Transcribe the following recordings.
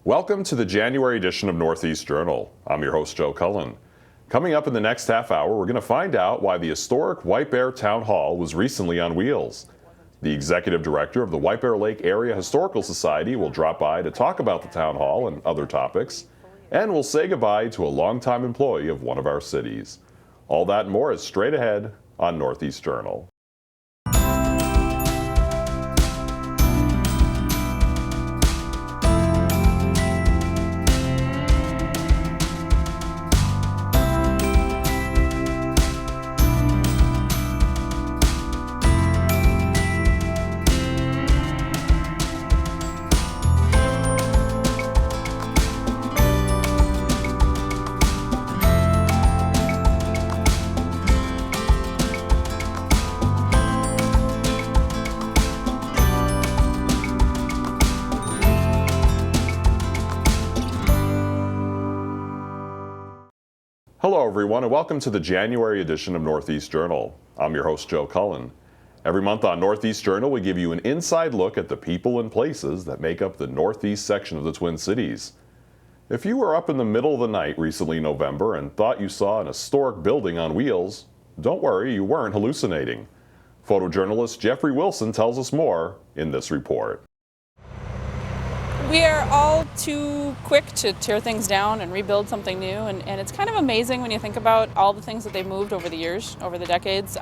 Welcome to the January edition of Northeast Journal. I'm your host, Joe Cullen. Coming up in the next half hour, we're going to find out why the historic White Bear Town Hall was recently on wheels. The executive director of the White Bear Lake Area Historical Society will drop by to talk about the town hall and other topics, and we'll say goodbye to a longtime employee of one of our cities. All that and more is straight ahead on Northeast Journal. Hello everyone and welcome to the January edition of Northeast Journal. I'm your host, Joe Cullen. Every month on Northeast Journal we give you an inside look at the people and places that make up the northeast section of the Twin Cities. If you were up in the middle of the night recently in November and thought you saw an historic building on wheels, don't worry, you weren't hallucinating. Photojournalist Jeffrey Wilson tells us more in this report. We are all too quick to tear things down and rebuild something new, and it's kind of amazing when you think about all the things that they've moved over the years, over the decades.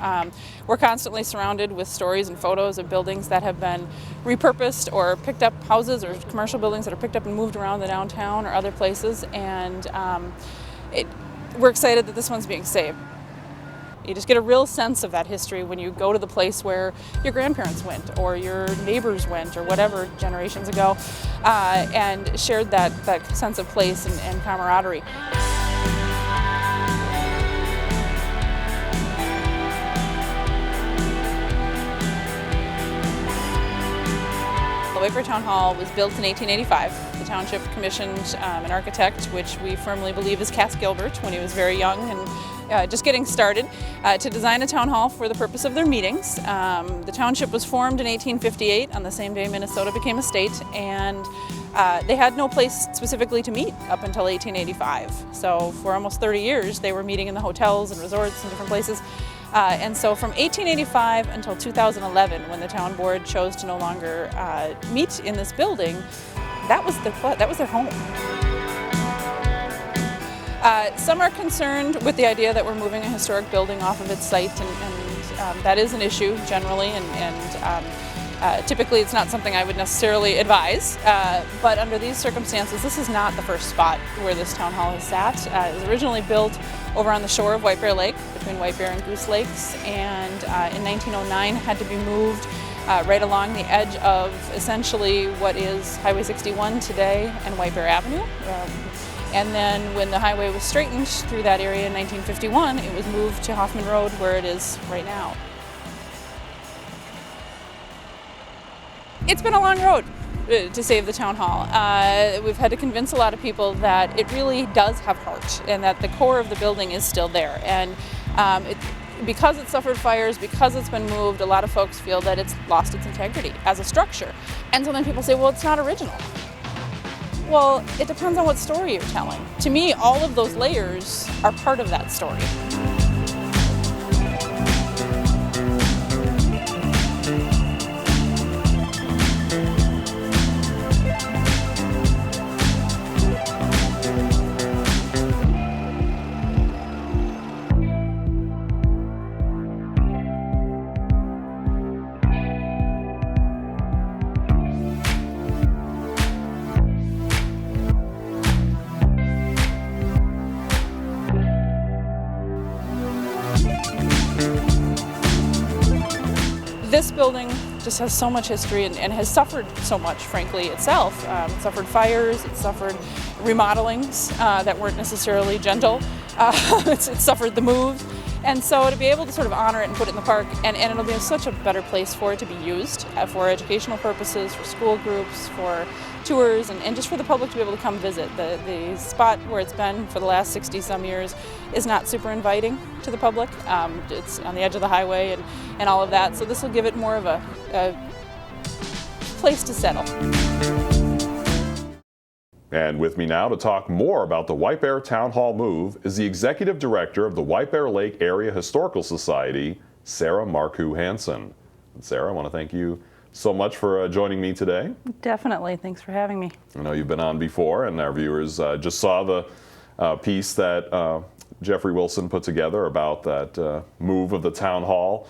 We're constantly surrounded with stories and photos of buildings that have been repurposed or picked up, houses or commercial buildings that are picked up and moved around the downtown or other places, and we're excited that this one's being saved. You just get a real sense of that history when you go to the place where your grandparents went or your neighbors went or whatever generations ago, and shared that sense of place and camaraderie. The White Bear Town Hall was built in 1885. The township commissioned an architect, which we firmly believe is Cass Gilbert, when he was very young and just getting started, to design a town hall for the purpose of their meetings. The township was formed in 1858, on the same day Minnesota became a state, and they had no place specifically to meet up until 1885. So for almost 30 years they were meeting in the hotels and resorts and different places. And so from 1885 until 2011, when the town board chose to no longer meet in this building, that was their home. Some are concerned with the idea that we're moving a historic building off of its site, and that is an issue generally, and typically it's not something I would necessarily advise, but under these circumstances this is not the first spot where this town hall has sat. It was originally built over on the shore of White Bear Lake, between White Bear and Goose Lakes, and in 1909 had to be moved right along the edge of essentially what is Highway 61 today and White Bear Avenue. And then when the highway was straightened through that area in 1951, it was moved to Hoffman Road, where it is right now. It's been a long road to save the town hall. We've had to convince a lot of people that it really does have heart and that the core of the building is still there. And because it suffered fires, because it's been moved, a lot of folks feel that it's lost its integrity as a structure. And so then people say, well, it's not original. Well, it depends on what story you're telling. To me, all of those layers are part of that story. This building just has so much history and has suffered so much, frankly, itself. It suffered fires, it suffered remodelings that weren't necessarily gentle. It suffered the move. And so to be able to sort of honor it and put it in the park, and it'll be such a better place for it to be used for educational purposes, for school groups, for tours, and just for the public to be able to come visit. The spot where it's been for the last 60-some years is not super inviting to the public. It's on the edge of the highway and all of that, so this will give it more of a place to settle. And with me now to talk more about the White Bear Town Hall move is the Executive Director of the White Bear Lake Area Historical Society, Sara Markoe Hanson. And Sara, I want to thank you so much for joining me today. Definitely. Thanks for having me. I know you've been on before, and our viewers just saw the piece that Jeffrey Wilson put together about that move of the town hall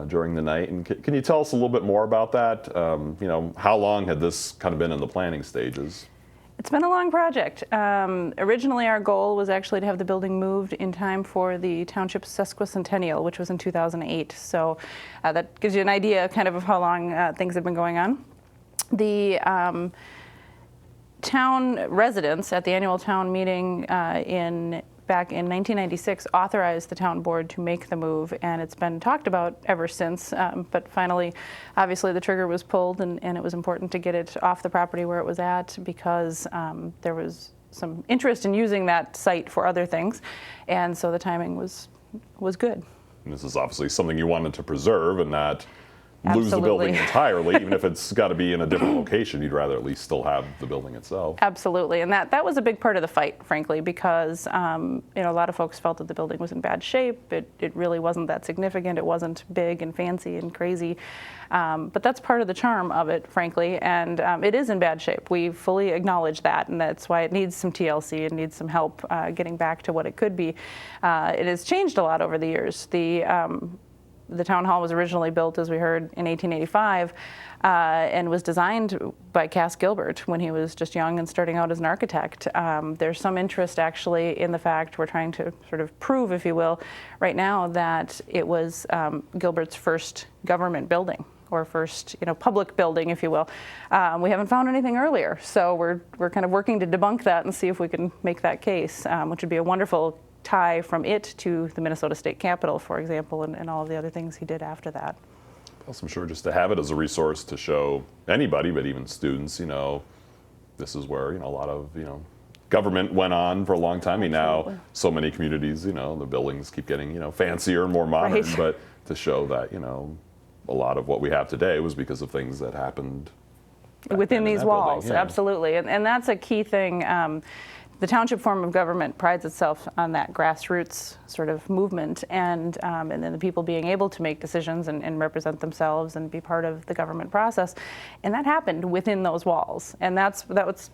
during the night. And can you tell us a little bit more about that? How long had this kind of been in the planning stages? It's been a long project. Originally, our goal was actually to have the building moved in time for the township's sesquicentennial, which was in 2008. So that gives you an idea kind of how long things have been going on. The town residents at the annual town meeting back in 1996 authorized the town board to make the move, and it's been talked about ever since. But finally, obviously, the trigger was pulled, and it was important to get it off the property where it was at because there was some interest in using that site for other things, and so the timing was good. And this is obviously something you wanted to preserve and not lose the building entirely. Even if it's got to be in a different location, you'd rather at least still have the building itself. Absolutely, and that was a big part of the fight, frankly, because a lot of folks felt that the building was in bad shape. It really wasn't that significant. It wasn't big and fancy and crazy, but that's part of the charm of it, frankly, and it is in bad shape. We fully acknowledge that, and that's why it needs some TLC. It needs some help getting back to what it could be. It has changed a lot over the years. The town hall was originally built, as we heard, in 1885 and was designed by Cass Gilbert when he was just young and starting out as an architect. There's some interest actually in the fact we're trying to sort of prove, if you will, right now that it was Gilbert's first government building or first public building, if you will. We haven't found anything earlier, so we're kind of working to debunk that and see if we can make that case, which would be a wonderful tie from it to the Minnesota State Capitol, for example, and all of the other things he did after that. Plus, I'm sure just to have it as a resource to show anybody, but even students, this is where, a lot of, government went on for a long time. Now so many communities, the buildings keep getting, fancier and more modern, right. But to show that, a lot of what we have today was because of things that happened within these walls. Building, yeah. Absolutely. And that's a key thing. The township form of government prides itself on that grassroots sort of movement, and then the people being able to make decisions and represent themselves and be part of the government process, and that happened within those walls. And that's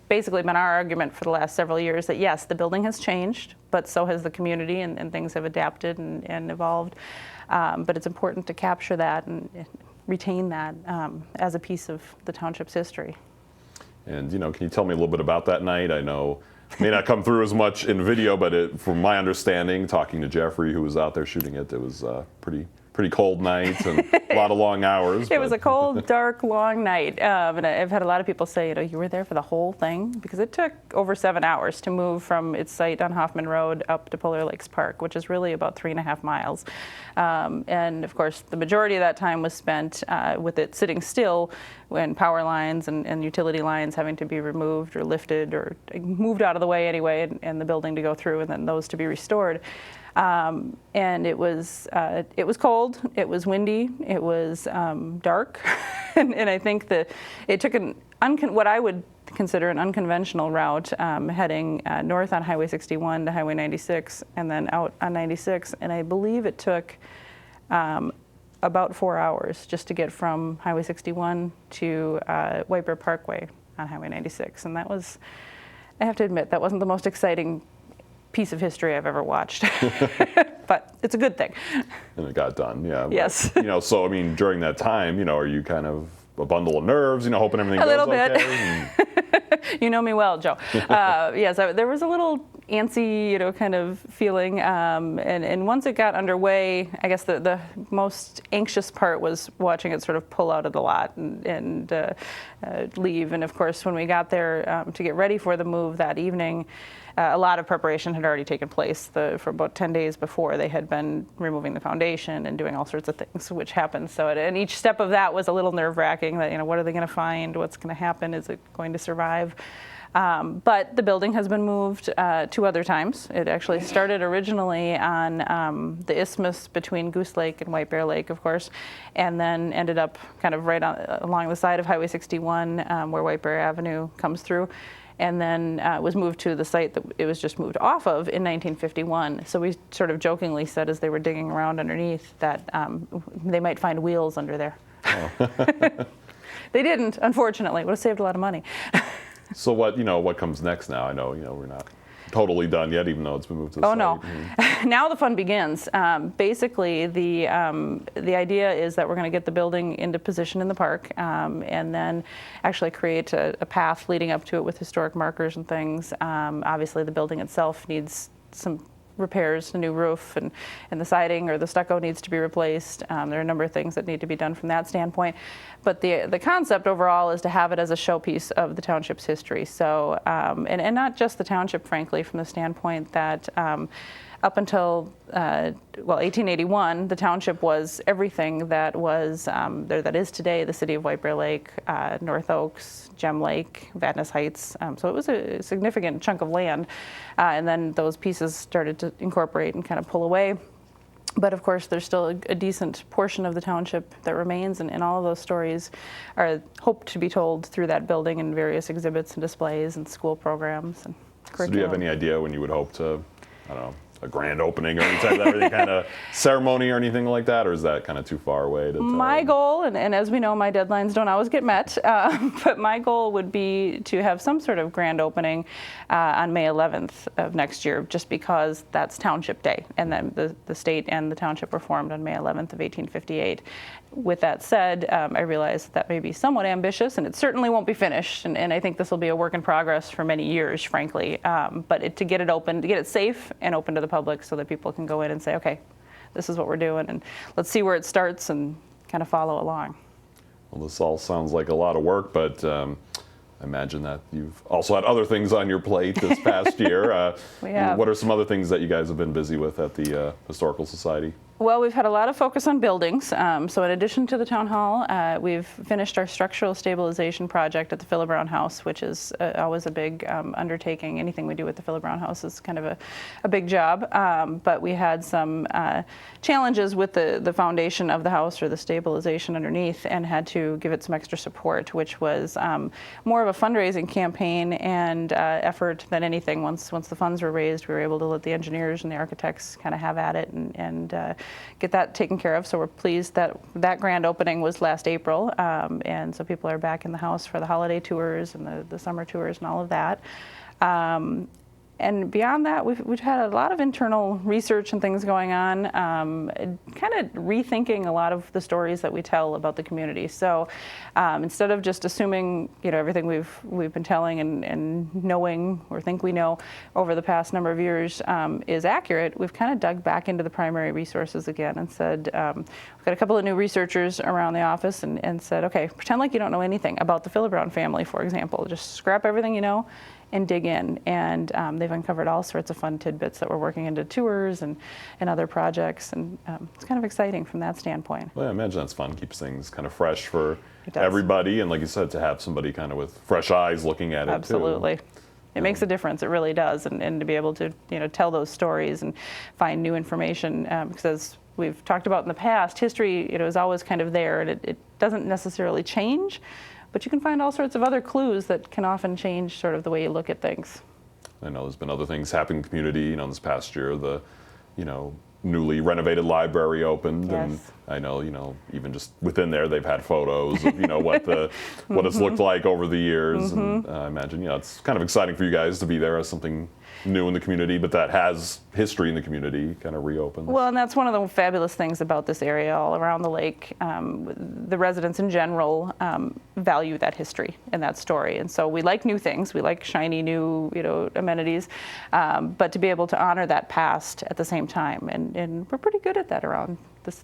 basically been our argument for the last several years, that yes, the building has changed, but so has the community, and things have adapted and evolved. But it's important to capture that and retain that as a piece of the township's history. And can you tell me a little bit about that night? I know it may not come through as much in video, but from my understanding, talking to Jeffrey, who was out there shooting it, it was a pretty cold night and a lot of long hours. It was a cold, dark, long night, and I've had a lot of people say, you were there for the whole thing, because it took over 7 hours to move from its site on Hoffman Road up to Polar Lakes Park, which is really about 3.5 miles. And of course, the majority of that time was spent with it sitting still when power lines and utility lines having to be removed or lifted or moved out of the way anyway, and the building to go through, and then those to be restored. And it was cold, it was windy, it was dark, and I think that it took what I would consider an unconventional route, heading north on Highway 61 to Highway 96, and then out on 96, and I believe it took about 4 hours just to get from Highway 61 to White Bear Parkway on Highway 96, and that was, I have to admit, that wasn't the most exciting piece of history I've ever watched, but it's a good thing. And it got done, yeah. Yes. So I mean, during that time, are you kind of a bundle of nerves, hoping everything goes okay? A little bit. You know me well, Joe. Yes, there was a little antsy, kind of feeling, and once it got underway, I guess the most anxious part was watching it sort of pull out of the lot and leave. And of course, when we got there to get ready for the move that evening, a lot of preparation had already taken place. For about 10 days before, they had been removing the foundation and doing all sorts of things, which happened. So, and each step of that was a little nerve-wracking. That what are they going to find? What's going to happen? Is it going to survive? But the building has been moved 2 other times. It actually started originally on the isthmus between Goose Lake and White Bear Lake, of course, and then ended up kind of right along the side of Highway 61 where White Bear Avenue comes through. and then was moved to the site that it was just moved off of in 1951. So we sort of jokingly said as they were digging around underneath that they might find wheels under there. Oh. They didn't, unfortunately. It would have saved a lot of money. So what comes next now? I know, we're not totally done yet, even though it's been moved to the site. No. Now the fun begins. Basically, the idea is that we're going to get the building into position in the park, and then actually create a path leading up to it with historic markers and things. Obviously, the building itself needs some repairs, a new roof, and the siding or the stucco needs to be replaced. There are a number of things that need to be done from that standpoint. But the concept overall is to have it as a showpiece of the township's history. So, and not just the township, frankly, from the standpoint that up until 1881, the township was everything that was there that is today the city of White Bear Lake, North Oaks, Gem Lake, Vadnais Heights. So it was a significant chunk of land, and then those pieces started to incorporate and kind of pull away. But of course, there's still a decent portion of the township that remains, and all of those stories are hoped to be told through that building in various exhibits and displays and school programs and curriculum. So do you have any idea when you would hope to, I don't know, a grand opening or any type of any kind of ceremony or anything like that, or is that kind of too far away to tell? My goal, and as we know, my deadlines don't always get met, but my goal would be to have some sort of grand opening on May 11th of next year, just because that's Township Day, and then the state and the township were formed on May 11th of 1858. With that said, I realize that may be somewhat ambitious, and it certainly won't be finished, and I think this will be a work in progress for many years, frankly, but to get it open, to get it safe and open to the public so that people can go in and say, okay, this is what we're doing, and let's see where it starts and kind of follow along. Well, this all sounds like a lot of work, but I imagine that you've also had other things on your plate this past year. We have. What are some other things that you guys have been busy with at the Historical Society? Well, we've had a lot of focus on buildings. So in addition to the town hall, we've finished our structural stabilization project at the Philip Brown House, which is always a big undertaking. Anything we do with the Philip Brown House is kind of a big job. But we had some challenges with the foundation of the house, or the stabilization underneath, and had to give it some extra support, which was more of a fundraising campaign and effort than anything. Once the funds were raised, we were able to let the engineers and the architects kind of have at it and get that taken care of. So we're pleased that that grand opening was last April, and so people are back in the house for the holiday tours and the summer tours and all of that. And beyond that, we've had a lot of internal research and things going on, kind of rethinking a lot of the stories that we tell about the community. So instead of just assuming everything we've been telling and knowing or think we know over the past number of years is accurate, we've kind of dug back into the primary resources again and said, we've got a couple of new researchers around the office and said, okay, pretend like you don't know anything about the Philip Brown family, for example. Just scrap everything you know and dig in, and they've uncovered all sorts of fun tidbits that we're working into tours and other projects, and it's kind of exciting from that standpoint. Well, I imagine that's fun, keeps things kind of fresh for everybody, and like you said, to have somebody kind of with fresh eyes looking at it. Absolutely. It makes a difference, it really does, and to be able to tell those stories and find new information, because as we've talked about in the past, history is always kind of there, and it doesn't necessarily change, but you can find all sorts of other clues that can often change sort of the way you look at things. I know there's been other things happening in the community. This past year, the newly renovated library opened, yes. And I know even just within there they've had photos of what what it's looked like over the years, and I imagine it's kind of exciting for you guys to be there as something new in the community, but that has history in the community kind of reopened. Well, and that's one of the fabulous things about this area all around the lake. The residents in general value that history and that story, and so we like new things. We like shiny new amenities, but to be able to honor that past at the same time, and we're pretty good at that around this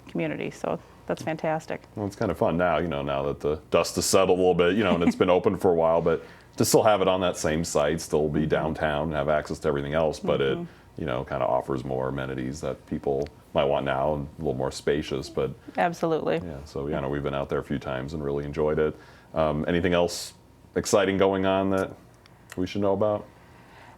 community. So that's fantastic. Well, it's kind of fun now, now that the dust has settled a little bit, and it's been open for a while, but to still have it on that same site, still be downtown, and have access to everything else, but it, kind of offers more amenities that people might want now, and a little more spacious, but. Absolutely. Yeah, so we've been out there a few times and really enjoyed it. Anything else exciting going on that we should know about?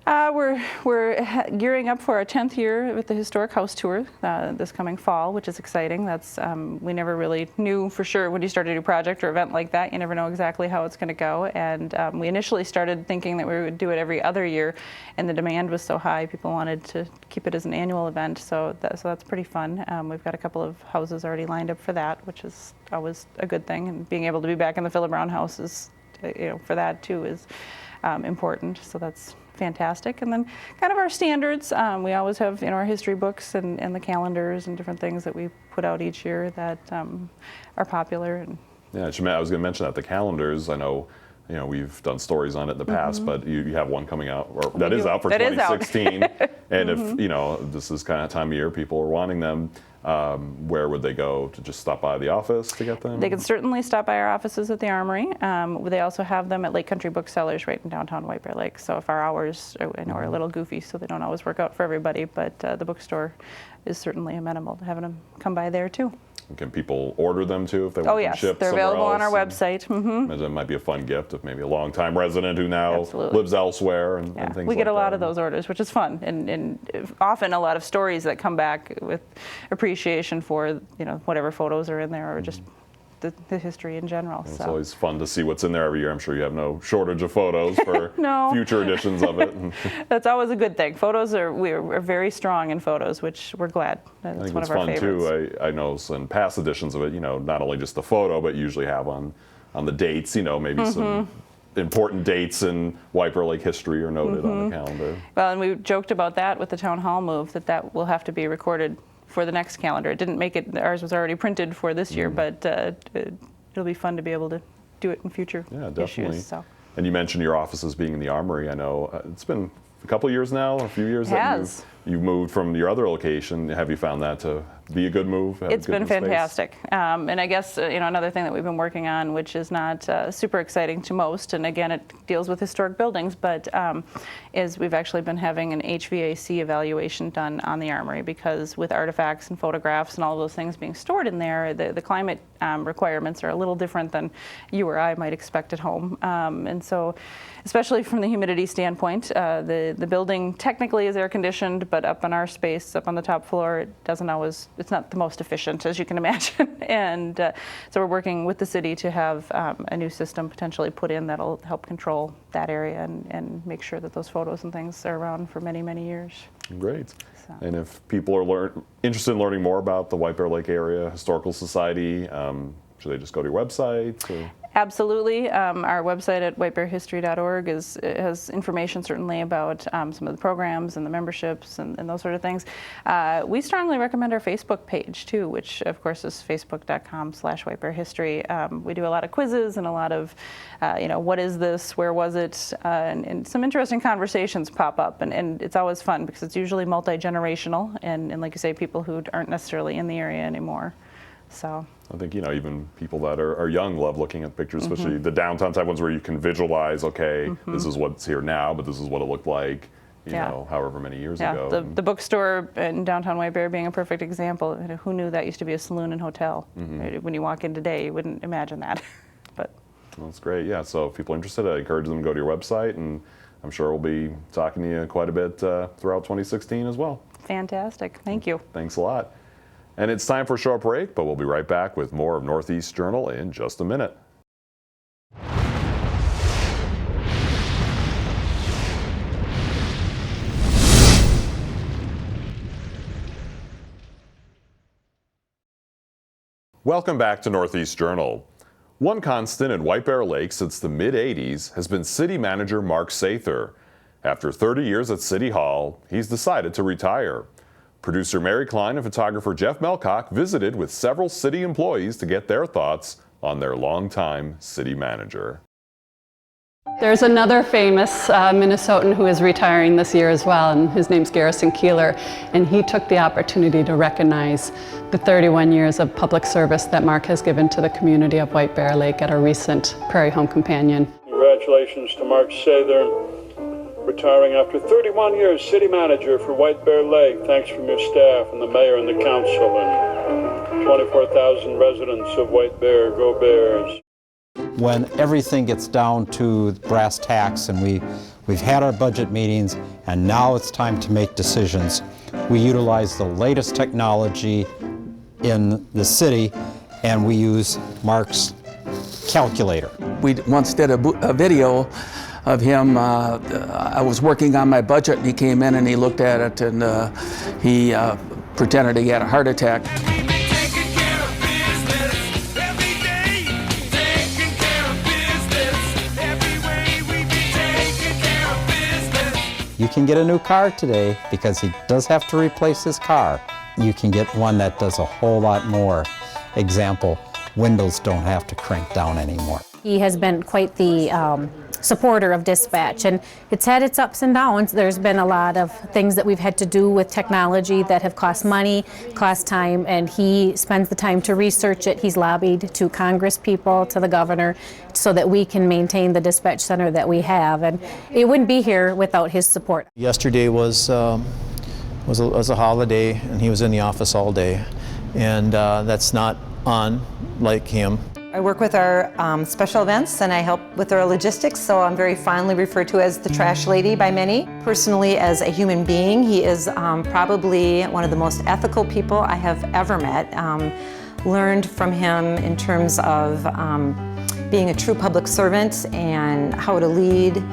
We're gearing up for our 10th year with the Historic House Tour this coming fall, which is exciting. That's we never really knew for sure when you start a new project or event like that. You never know exactly how it's going to go. And we initially started thinking that we would do it every other year, and the demand was so high, people wanted to keep it as an annual event. So that's pretty fun. We've got a couple of houses already lined up for that, which is always a good thing. And being able to be back in the Philip Brown house is, for that too is important. So that's fantastic. And then kind of our standards, we always have our history books and the calendars and different things that we put out each year that are popular. And yeah, I was going to mention that the calendars, I know we've done stories on it in the past, but you have one coming out that is out for 2016. And if this is kind of time of year people are wanting them, where would they go? To just stop by the office to get them? They can certainly stop by our offices at the Armory. They also have them at Lake Country Booksellers right in downtown White Bear Lake. So if our hours are a little goofy, so they don't always work out for everybody, but the bookstore is certainly amenable to having them come by there too. Can people order them too if they want them shipped they're somewhere available else? on our website. That might be a fun gift of maybe a longtime resident who now Absolutely. lives elsewhere and things like that. We get a lot of those orders, which is fun, and often a lot of stories that come back with appreciation for whatever photos are in there or just the history in general. It's always fun to see what's in there every year. I'm sure you have no shortage of photos for future editions of it. That's always a good thing. We're very strong in photos, which we're glad. That's one of our favorites. Too. I know some past editions of it, not only just the photo, but usually have on the dates, maybe some important dates in White Bear Lake history are noted on the calendar. Well, and we joked about that with the town hall move, that will have to be recorded for the next calendar. It didn't make it, ours was already printed for this year, but it'll be fun to be able to do it in future issues. So. And you mentioned your offices being in the Armory. I know it's been a couple of years now, a few years that you've moved from your other location. Have you found that to be a good move? It's been fantastic. And I guess another thing that we've been working on, which is not super exciting to most, and again it deals with historic buildings, but is we've actually been having an HVAC evaluation done on the Armory, because with artifacts and photographs and all of those things being stored in there, the climate requirements are a little different than you or I might expect at home. And so, especially from the humidity standpoint, the building technically is air conditioned, but up on our space, up on the top floor, it's not the most efficient, as you can imagine. And so we're working with the city to have a new system potentially put in that'll help control that area and make sure that those photos and things are around for many, many years. Great. So. And if people are interested in learning more about the White Bear Lake Area Historical Society, should they just go to your website? Or? Absolutely. Our website at whitebearhistory.org has information certainly about some of the programs and the memberships and those sort of things. We strongly recommend our Facebook page too, which of course is facebook.com/whitebearhistory. We do a lot of quizzes and a lot of, what is this, where was it, and some interesting conversations pop up. And it's always fun because it's usually multi-generational and like you say, people who aren't necessarily in the area anymore. So I think, even people that are young love looking at pictures, especially the downtown type ones where you can visualize, this is what's here now, but this is what it looked like, however many years ago. The bookstore in downtown White Bear being a perfect example. Who knew that used to be a saloon and hotel? When you walk in today, you wouldn't imagine that. But well, that's great. Yeah, so if people are interested, I encourage them to go to your website, and I'm sure we'll be talking to you quite a bit throughout 2016 as well. Fantastic. Thank you. Thanks a lot. And it's time for a short break, but we'll be right back with more of Northeast Journal in just a minute. Welcome back to Northeast Journal. One constant in White Bear Lake since the mid-'80s has been City Manager Mark Sather. After 30 years at City Hall, he's decided to retire. Producer Mary Klein and photographer Jeff Melcock visited with several city employees to get their thoughts on their longtime city manager. There's another famous Minnesotan who is retiring this year as well, and his name's Garrison Keeler, and he took the opportunity to recognize the 31 years of public service that Mark has given to the community of White Bear Lake at a recent Prairie Home Companion. Congratulations to Mark Sather, retiring after 31 years city manager for White Bear Lake. Thanks from your staff and the mayor and the council and 24,000 residents of White Bear. Go Bears. when everything gets down to brass tacks and we've had our budget meetings and now it's time to make decisions, we utilize the latest technology in the city and we use Mark's calculator. We once did a video of him. I was working on my budget and he came in and he looked at it and he pretended he had a heart attack. You can get a new car today because he does have to replace his car. You can get one that does a whole lot more. Example, windows don't have to crank down anymore. He has been quite the supporter of dispatch, and it's had its ups and downs. There's been a lot of things that we've had to do with technology that have cost money, cost time, and he spends the time to research it. He's lobbied to Congress people, to the governor, so that we can maintain the dispatch center that we have, and it wouldn't be here without his support. Yesterday was a holiday, and he was in the office all day, and that's not on like him. I work with our special events and I help with our logistics, so I'm very fondly referred to as the trash lady by many. Personally, as a human being, he is probably one of the most ethical people I have ever met. Learned from him in terms of being a true public servant and how to lead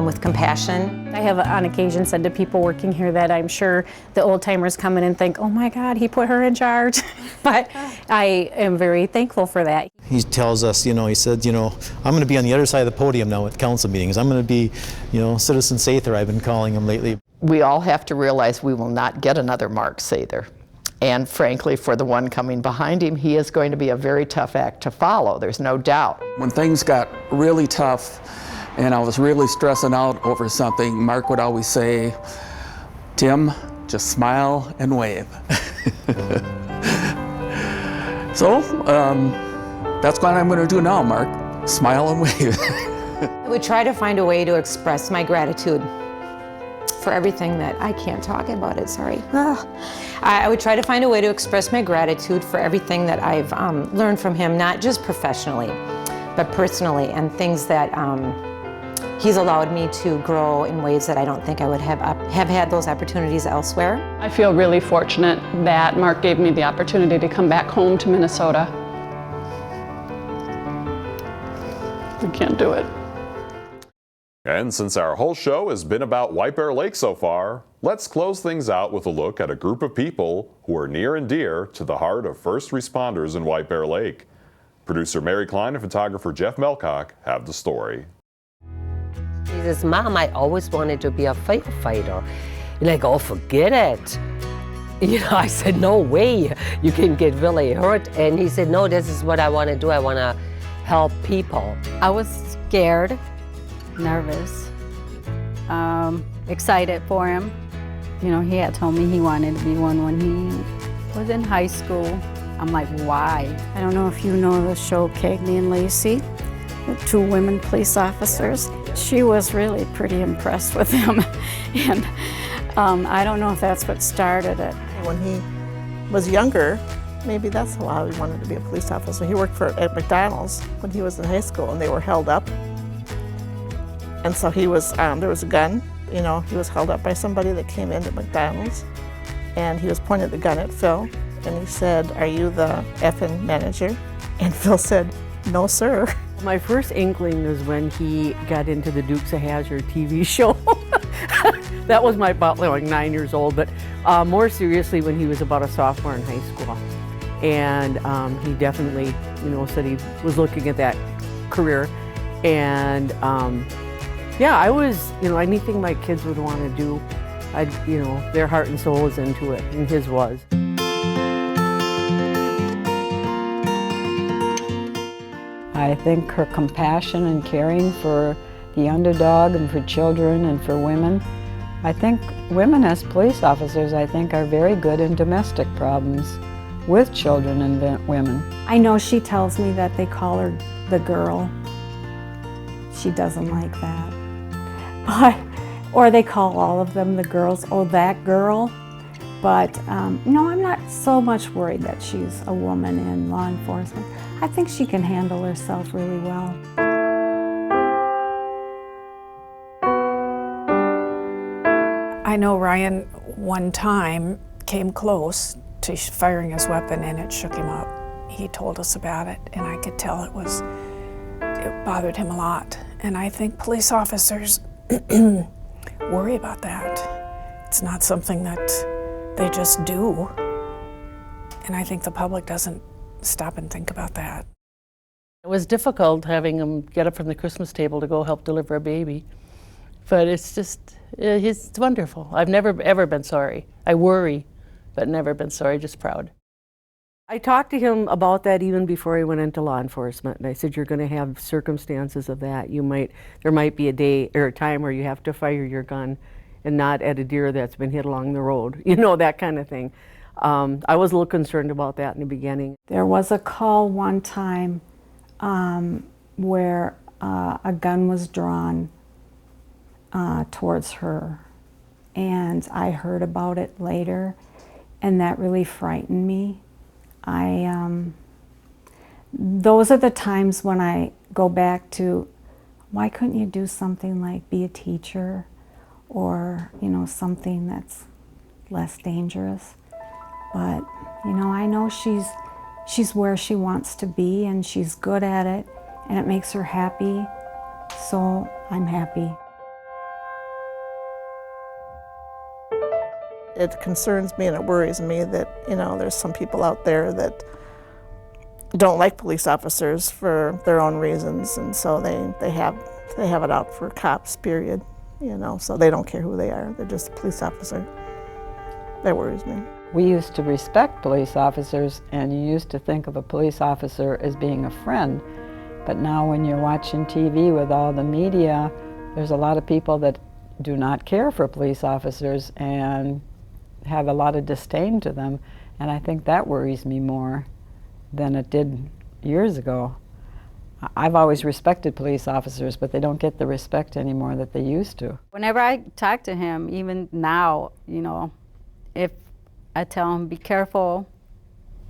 with compassion. I have on occasion said to people working here that I'm sure the old timers come in and think, oh my God, he put her in charge. But I am very thankful for that. He tells us, he said, I'm going to be on the other side of the podium now at council meetings. I'm going to be, Citizen Sather, I've been calling him lately. We all have to realize we will not get another Mark Sather. And frankly, for the one coming behind him, he is going to be a very tough act to follow, there's no doubt. When things got really tough and I was really stressing out over something, Mark would always say, Tim, just smile and wave. So, that's what I'm going to do now, Mark. Smile and wave. I would try to find a way to express my gratitude for everything that I can't talk about it, sorry. I would try to find a way to express my gratitude for everything that I've learned from him, not just professionally, but personally, and things that he's allowed me to grow in ways that I don't think I would have had those opportunities elsewhere. I feel really fortunate that Mark gave me the opportunity to come back home to Minnesota. I can't do it. And since our whole show has been about White Bear Lake so far, let's close things out with a look at a group of people who are near and dear to the heart of first responders in White Bear Lake. Producer Mary Klein and photographer Jeff Melcock have the story. He says, Mom, I always wanted to be a firefighter. And I go, forget it. I said, no way, you can get really hurt. And he said, no, this is what I want to do. I want to help people. I was scared, nervous, excited for him. He had told me he wanted to be one when he was in high school. I'm like, why? I don't know if you know the show Cagney and Lacey, the two women police officers. She was really pretty impressed with him. And I don't know if that's what started it. When he was younger, maybe that's why he wanted to be a police officer. He worked at McDonald's when he was in high school, and they were held up. And so he was, there was a gun, he was held up by somebody that came into McDonald's, and he was pointing the gun at Phil, and he said, "Are you the effing manager?" And Phil said, "No, sir." My first inkling was when he got into the Dukes of Hazzard TV show. That was about like 9 years old, but more seriously when he was about a sophomore in high school. And he definitely, said he was looking at that career. And yeah, I was, anything my kids would want to do, their heart and soul was into it, and his was. I think her compassion and caring for the underdog and for children and for women. I think women as police officers, are very good in domestic problems with children and women. I know she tells me that they call her the girl. She doesn't like that. Or they call all of them the girls, oh, that girl. But no, I'm not so much worried that she's a woman in law enforcement. I think she can handle herself really well. I know Ryan one time came close to firing his weapon and it shook him up. He told us about it and I could tell it bothered him a lot. And I think police officers worry about that. It's not something that they just do. And I think the public doesn't stop and think about that. It was difficult having him get up from the Christmas table to go help deliver a baby. But it's just, he's wonderful. I've never ever been sorry. I worry, but never been sorry, just proud. I talked to him about that even before he went into law enforcement. And I said, you're going to have circumstances of that. There might be a day or a time where you have to fire your gun and not at a deer that's been hit along the road. You know, that kind of thing. I was a little concerned about that in the beginning. There was a call one time where a gun was drawn towards her, and I heard about it later, and that really frightened me. Those are the times when I go back to, why couldn't you do something like be a teacher, or something that's less dangerous? But I know she's where she wants to be, and she's good at it, and it makes her happy, so I'm happy. It concerns me and it worries me that, there's some people out there that don't like police officers for their own reasons, and so they have it out for cops, period. So they don't care who they are. They're just a police officer. That worries me. We used to respect police officers, and you used to think of a police officer as being a friend. But now when you're watching TV with all the media, there's a lot of people that do not care for police officers and have a lot of disdain to them, and I think that worries me more than it did years ago. I've always respected police officers, but they don't get the respect anymore that they used to. Whenever I talk to him, even now, if I tell him, be careful,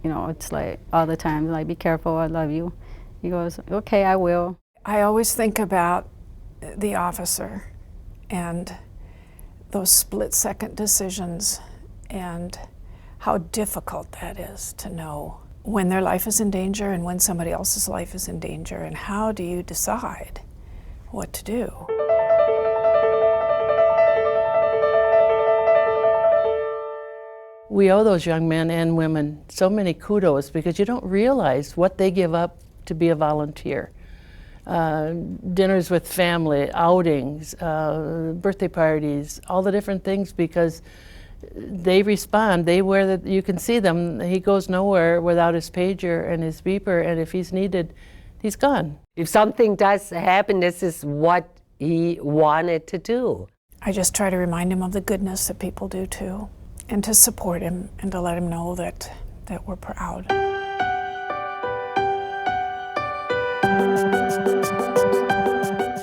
it's like all the time, like, be careful, I love you. He goes, okay, I will. I always think about the officer and those split-second decisions and how difficult that is to know when their life is in danger and when somebody else's life is in danger, and how do you decide what to do? We owe those young men and women so many kudos because you don't realize what they give up to be a volunteer. Dinners with family, outings, birthday parties, all the different things, because they respond. You can see them. He goes nowhere without his pager and his beeper, and if he's needed, he's gone. If something does happen, this is what he wanted to do. I just try to remind him of the goodness that people do too, and to support him and to let him know that we're proud.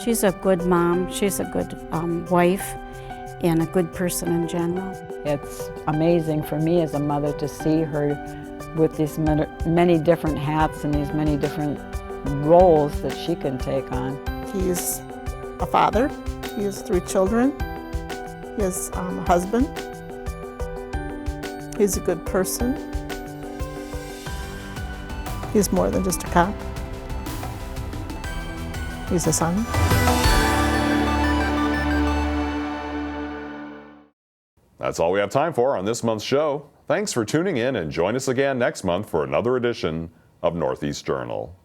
She's a good mom, she's a good wife, and a good person in general. It's amazing for me as a mother to see her with these many different hats and these many different roles that she can take on. He's a father, he has 3 children, he has a husband, he's a good person, he's more than just a cop, he's a son. That's all we have time for on this month's show. Thanks for tuning in, and join us again next month for another edition of Northeast Journal.